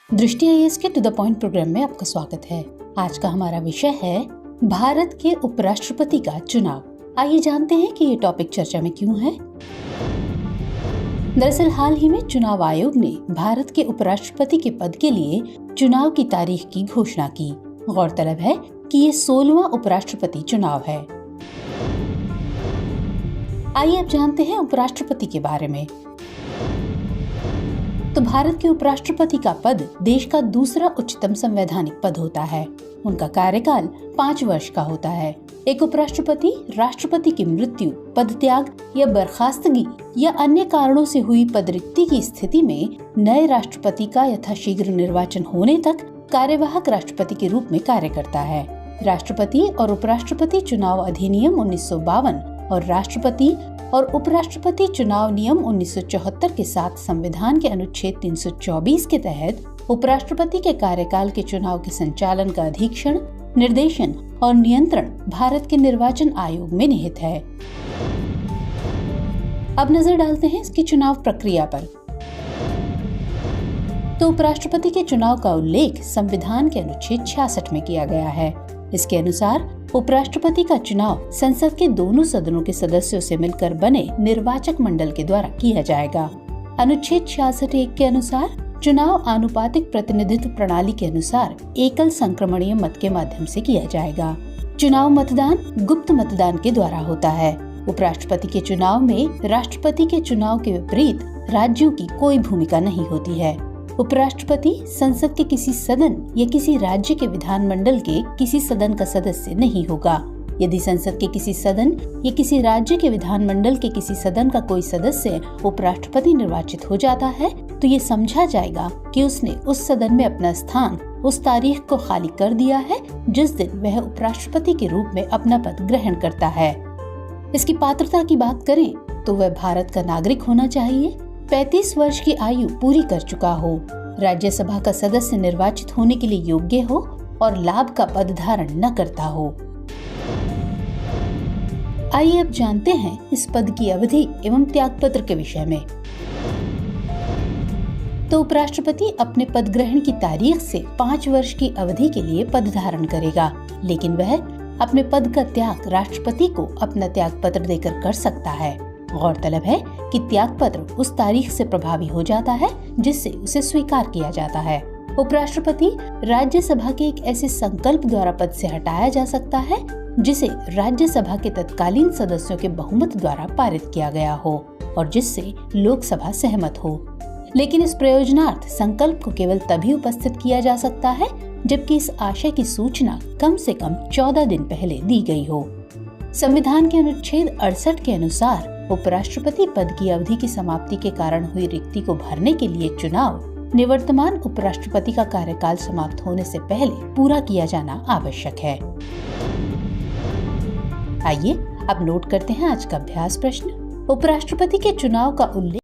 दृष्टि आईएएस के to the point programme में आपका स्वागत है। आज का हमारा विषय है भारत के उपराष्ट्रपति का चुनाव। आइए जानते हैं कि ये टॉपिक चर्चा में क्यों है। दरअसल हाल ही में चुनाव आयोग ने भारत के उपराष्ट्रपति के पद के लिए चुनाव की तारीख की घोषणा की। गौरतलब है कि ये 16वां उपराष्ट्रपति चुनाव है। आइए अब जानते हैं उपराष्ट्रपति के बारे में। तो भारत के उपराष्ट्रपति का पद देश का दूसरा उच्चतम संवैधानिक पद होता है। उनका कार्यकाल 5 वर्ष का होता है। एक उपराष्ट्रपति राष्ट्रपति की मृत्यु, पदत्याग या बर्खास्तगी या अन्य कारणों से हुई पदरिक्ति की स्थिति में नए राष्ट्रपति का यथाशीघ्र निर्वाचन होने तक कार्यवाहक राष्ट्रपति के रूप में कार्य करता है। राष्ट्रपति और उपराष्ट्रपति चुनाव अधिनियम 1952 और राष्ट्रपति और उपराष्ट्रपति चुनाव नियम 1974 के साथ संविधान के अनुच्छेद 324 के तहत उपराष्ट्रपति के कार्यकाल के चुनाव के संचालन का अधीक्षण, निर्देशन और नियंत्रण भारत के निर्वाचन आयोग में निहित है। अब नजर डालते हैं इसकी चुनाव प्रक्रिया पर। तो उपराष्ट्रपति के चुनाव का उल्लेख संविधान के अनुच्छेद 66 में किया गया है। इसके अनुसार उपराष्ट्रपति का चुनाव संसद के दोनों सदनों के सदस्यों से मिलकर बने निर्वाचक मंडल के द्वारा किया जाएगा। अनुच्छेद 66(1) के अनुसार चुनाव आनुपातिक प्रतिनिधित्व प्रणाली के अनुसार एकल संक्रमणीय मत के माध्यम से किया जाएगा। चुनाव मतदान गुप्त मतदान के द्वारा होता है। उपराष्ट्रपति के चुनाव में राष्ट्रपति के चुनाव के विपरीत राज्यों की कोई भूमिका नहीं होती है। उपराष्ट्रपति संसद के किसी सदन या किसी राज्य के विधानमंडल के किसी सदन का सदस्य नहीं होगा। यदि संसद के किसी सदन या किसी राज्य के विधानमंडल के किसी सदन का कोई सदस्य उपराष्ट्रपति निर्वाचित हो जाता है तो ये समझा जाएगा कि उसने उस सदन में अपना स्थान उस तारीख को खाली कर दिया है जिस दिन वह उपराष्ट्रपति के रूप में अपना पद ग्रहण करता है। इसकी पात्रता की बात करें तो वह भारत का नागरिक होना चाहिए, 35 वर्ष की आयु पूरी कर चुका हो, राज्यसभा का सदस्य निर्वाचित होने के लिए योग्य हो और लाभ का पद धारण न करता हो। आइए अब जानते हैं इस पद की अवधि एवं त्यागपत्र के विषय में। तो उपराष्ट्रपति अपने पद ग्रहण की तारीख से 5 वर्ष की अवधि के लिए पद धारण करेगा, लेकिन वह अपने पद का त्याग राष्ट्रपति को अपना त्यागपत्र देकर कर सकता है। गौरतलब है कि त्यागपत्र उस तारीख से प्रभावी हो जाता है जिससे उसे स्वीकार किया जाता है। उपराष्ट्रपति राज्यसभा के एक ऐसे संकल्प द्वारा पद से हटाया जा सकता है जिसे राज्यसभा के तत्कालीन सदस्यों के बहुमत द्वारा पारित किया गया हो और जिससे लोकसभा सहमत हो। लेकिन इस प्रयोजनार्थ संकल्प को केवल तभी उपस्थित किया जा सकता है जबकि इस आशय की सूचना कम से कम 14 दिन पहले दी गई हो। संविधान के अनुच्छेद 68 के अनुसार उपराष्ट्रपति पद की अवधि की समाप्ति के कारण हुई रिक्ति को भरने के लिए चुनाव निवर्तमान उपराष्ट्रपति का कार्यकाल समाप्त होने से पहले पूरा किया जाना आवश्यक है। आइए अब नोट करते हैं आज का अभ्यास प्रश्न। उपराष्ट्रपति के चुनाव का उल्लेख